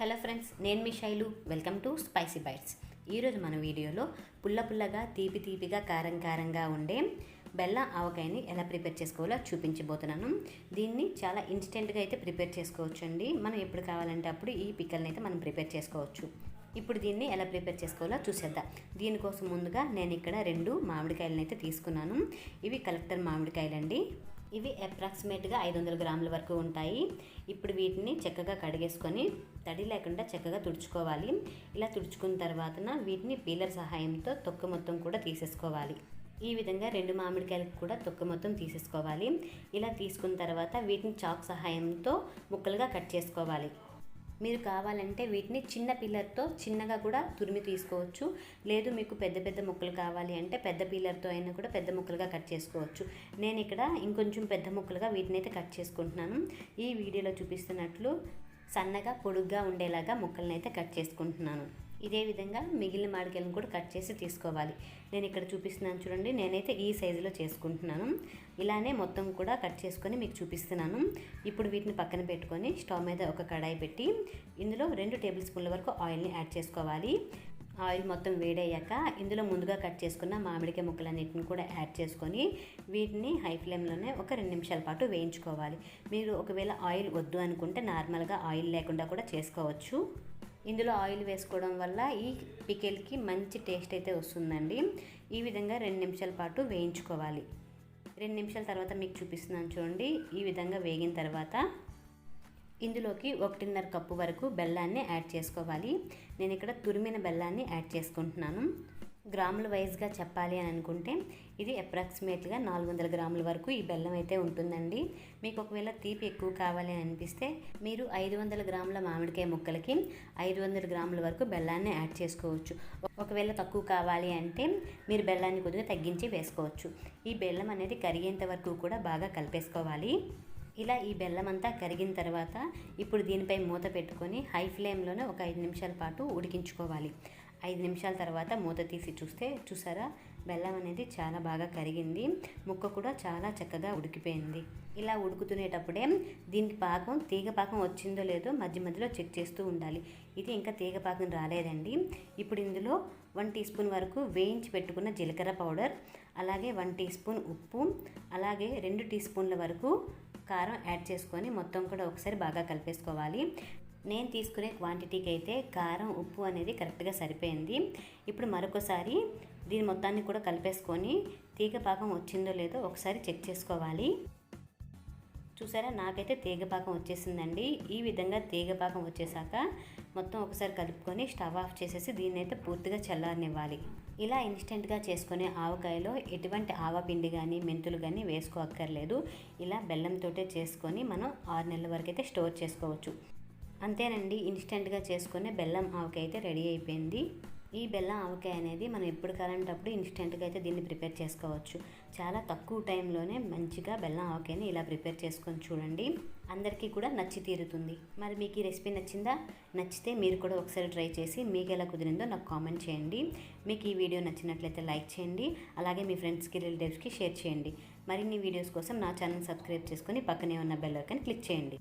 Hello friends, నేను మీ శైలు. Welcome to spicy bites. ఈరోజు మన వీడియోలో పుల్లగా తీపిగా కారంగా ఉండే బెల్లం ఆవకాయని ఎలా ప్రిపేర్ చేసుకోవాలో చూపించబోతున్నాను. దీన్ని చాలా ఇన్స్టెంట్గా అయితే ప్రిపేర్ చేసుకోవచ్చు అండి. మనం ఎప్పుడు కావాలంటే అప్పుడు ఈ పిక్కల్ని అయితే మనం ప్రిపేర్ చేసుకోవచ్చు. ఇప్పుడు దీన్ని ఎలా ప్రిపేర్ చేసుకోవాలో చూసేద్దాం. దీనికోసం ముందుగా నేను ఇక్కడ 2 మామిడికాయలను అయితే తీసుకున్నాను. ఇవి కలెక్టర్ మామిడికాయలండి. ఇవి అప్రాక్సిమేట్గా 500 గ్రాముల వరకు ఉంటాయి. ఇప్పుడు వీటిని చక్కగా కడిగేసుకొని తడి లేకుండా చక్కగా తుడుచుకోవాలి. ఇలా తుడుచుకున్న తర్వాతన వీటిని పీలర్ సహాయంతో తొక్క మొత్తం కూడా తీసేసుకోవాలి. ఈ విధంగా 2 మామిడికాయలకు కూడా తొక్క మొత్తం తీసేసుకోవాలి. ఇలా తీసుకున్న తర్వాత వీటిని చాక్ సహాయంతో ముక్కలుగా కట్ చేసుకోవాలి. మీరు కావాలంటే వీటిని చిన్న పిల్లర్తో చిన్నగా కూడా తురిమి తీసుకోవచ్చు. లేదు మీకు పెద్ద ముక్కలు కావాలి అంటే పెద్ద పిల్లర్తో అయినా కూడా పెద్ద ముక్కలుగా కట్ చేసుకోవచ్చు. నేను ఇక్కడ ఇంకొంచెం పెద్ద ముక్కలుగా వీటిని అయితే కట్ చేసుకుంటున్నాను. ఈ వీడియోలో చూపిస్తున్నట్లు సన్నగా పొడుగ్గా ఉండేలాగా ముక్కలను అయితే కట్ చేసుకుంటున్నాను. ఇదే విధంగా మిగిలిన మామిడికాయలను కూడా కట్ చేసి తీసుకోవాలి. నేను ఇక్కడ చూపిస్తున్నాను చూడండి. నేనైతే ఈ సైజులో చేసుకుంటున్నాను. ఇలానే మొత్తం కూడా కట్ చేసుకొని మీకు చూపిస్తున్నాను. ఇప్పుడు వీటిని పక్కన పెట్టుకొని స్టవ్ మీద ఒక కడాయి పెట్టి ఇందులో 2 టేబుల్ స్పూన్ల వరకు ఆయిల్ని యాడ్ చేసుకోవాలి. ఆయిల్ మొత్తం వేడయ్యాక ఇందులో ముందుగా కట్ చేసుకున్న మామిడికాయ ముక్కలన్నిటిని కూడా యాడ్ చేసుకొని వీటిని హై ఫ్లేమ్లోనే ఒక 2 నిమిషాల పాటు వేయించుకోవాలి. మీరు ఒకవేళ ఆయిల్ వద్దు అనుకుంటే నార్మల్గా ఆయిల్ లేకుండా కూడా చేసుకోవచ్చు. ఇందులో ఆయిల్ వేసుకోవడం వల్ల ఈ పికిల్కి మంచి టేస్ట్ అయితే వస్తుందండి. ఈ విధంగా 2 నిమిషాల పాటు వేయించుకోవాలి. 2 నిమిషాల తర్వాత మీకు చూపిస్తున్నాను చూడండి. ఈ విధంగా వేగిన తర్వాత ఇందులోకి 1.5 కప్పు వరకు బెల్లాన్ని యాడ్ చేసుకోవాలి. నేను ఇక్కడ తురిమిన బెల్లాన్ని యాడ్ చేసుకుంటున్నాను. గ్రాముల వైజ్గా చెప్పాలి అని అనుకుంటే ఇది అప్రాక్సిమేట్గా 400 గ్రాముల వరకు ఈ బెల్లం అయితే ఉంటుందండి. మీకు ఒకవేళ తీపి ఎక్కువ కావాలి అని అనిపిస్తే మీరు 500 గ్రాముల మామిడికాయ ముక్కలకి 500 గ్రాముల వరకు బెల్లాన్ని యాడ్ చేసుకోవచ్చు. ఒకవేళ తక్కువ కావాలి అంటే మీరు బెల్లాన్ని కొద్దిగా తగ్గించి వేసుకోవచ్చు. ఈ బెల్లం అనేది కరిగేంత వరకు కూడా బాగా కలిపేసుకోవాలి. ఇలా ఈ బెల్లం అంతా కరిగిన తర్వాత ఇప్పుడు దీనిపై మూత పెట్టుకొని హై ఫ్లేమ్లోనే ఒక 5 నిమిషాల పాటు ఉడికించుకోవాలి. 5 నిమిషాల తర్వాత మూత తీసి చూసారా బెల్లం అనేది చాలా బాగా కరిగింది. ముక్క కూడా చాలా చక్కగా ఉడికిపోయింది. ఇలా ఉడుకుతునేటప్పుడే దీనికి పాకం తీగ పాకం వచ్చిందో లేదో మధ్యలో చెక్ చేస్తూ ఉండాలి. ఇది ఇంకా తీగ పాకం రాలేదండి. ఇప్పుడు ఇందులో 1 టీ స్పూన్ వరకు వేయించి పెట్టుకున్న జీలకర్ర పౌడర్, అలాగే 1 టీ స్పూన్ ఉప్పు, అలాగే 2 టీ స్పూన్ల వరకు కారం యాడ్ చేసుకొని మొత్తం కూడా ఒకసారి బాగా కలిపేసుకోవాలి. నేను తీసుకునే క్వాంటిటీకి అయితే కారం ఉప్పు అనేది కరెక్ట్గా సరిపోయింది. ఇప్పుడు మరొకసారి దీని మొత్తాన్ని కూడా కలిపేసుకొని తీగ పాకం వచ్చిందో లేదో ఒకసారి చెక్ చేసుకోవాలి. చూసారా నాకైతే తీగపాకం వచ్చేసిందండి. ఈ విధంగా తీగపాకం వచ్చేసాక మొత్తం ఒకసారి కలుపుకొని స్టవ్ ఆఫ్ చేసేసి దీన్ని అయితే పూర్తిగా చల్లారనివ్వాలి. ఇలా ఇన్స్టెంట్గా చేసుకునే ఆవకాయలో ఎటువంటి ఆవపిండి కానీ మెంతులు కానీ వేసుకోక్కర్లేదు. ఇలా బెల్లంతోటే చేసుకొని మనం 6 నెలల వరకు అయితే స్టోర్ చేసుకోవచ్చు. అంతేనండి, ఇన్స్టెంట్గా చేసుకునే బెల్లం ఆవకాయ అయితే రెడీ అయిపోయింది. ఈ బెల్లం ఆవకాయ అనేది మనం ఎప్పుడు కావాలంటే అప్పుడు ఇన్స్టెంట్గా అయితే దీన్ని ప్రిపేర్ చేసుకోవచ్చు. చాలా తక్కువ టైంలోనే మంచిగా బెల్లం ఆవకాయని ఇలా ప్రిపేర్ చేసుకొని చూడండి. అందరికీ కూడా నచ్చి తీరుతుంది. మరి మీకు ఈ రెసిపీ నచ్చిందా? నచ్చితే మీరు కూడా ఒకసారి ట్రై చేసి మీకు ఎలా కుదిరిందో నాకు కామెంట్ చేయండి. మీకు ఈ వీడియో నచ్చినట్లయితే లైక్ చేయండి. అలాగే మీ ఫ్రెండ్స్కి రిలేటివ్స్కి షేర్ చేయండి. మరిన్ని వీడియోస్ కోసం నా ఛానల్ సబ్స్క్రైబ్ చేసుకొని పక్కనే ఉన్న బెల్ ఐకాన్ క్లిక్ చేయండి.